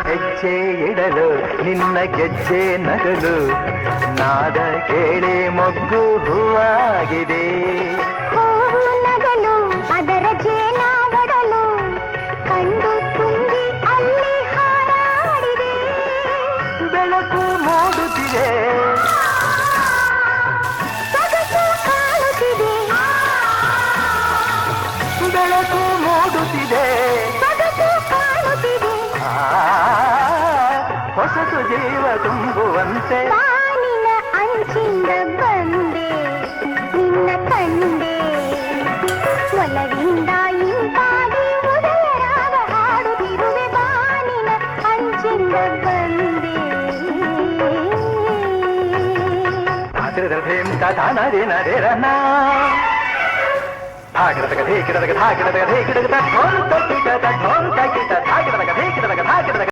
ಹೆಜ್ಜೆ ಇಡಲು ನಿನ್ನ ಗೆಜ್ಜೆ ನಗಲು ನಾದ ಕೇಳಿ ಮೊಗ್ಗು ಹೂವಾಗಿದೆ. ಹೂವು ನಗಲು ಅದರ ಜೇನ ಒಡಲು ಕಂಡು ತುಂಬಿ ಅಲ್ಲಿ ಹಾರಾಡಿದೆ. ಬೆಳಕು ಮೂಡುತ್ತಿದೆ ಸೊಗಸು ಕಾಣುತ್ತಿದೆ. ಬೆಳಕು ಮೂಡುತ್ತಿದೆ ಸೊಗಸು ಕಾಣುತ್ತಿದೆ. ಹೊಸತು ಜೀವ ತುಂಬುವಂತೆ ಬಾನಿನ ಅಂಚಿಂದ ಬಂದೆ ನಿನ್ನ ಕಂಡೆ. ಒಲವಿಂದ ಇಂಪಾಗಿ ಉದಯರಾಗ ಹಾಡುತ್ತಿರುವೆ. ಬಾನಿನ ಅಂಚಿಂದ ಬಂದೆ. ಧೇಮ್ ತಾನೇ ನರೇರನ ಧಾಗಿಡದ ಧೇ ಗಿಡದ ಧಾ ಗಿಡದ ಧೇ ಗಿಡದ ಧೋಲ್ ತಕ್ಕಿಟ ಧೋಲ್ ತಕ್ಕಿಟ ಧಾಗಿಡದ ಧೇ ಗಿಡದ ಧಾ ಗಿಡದ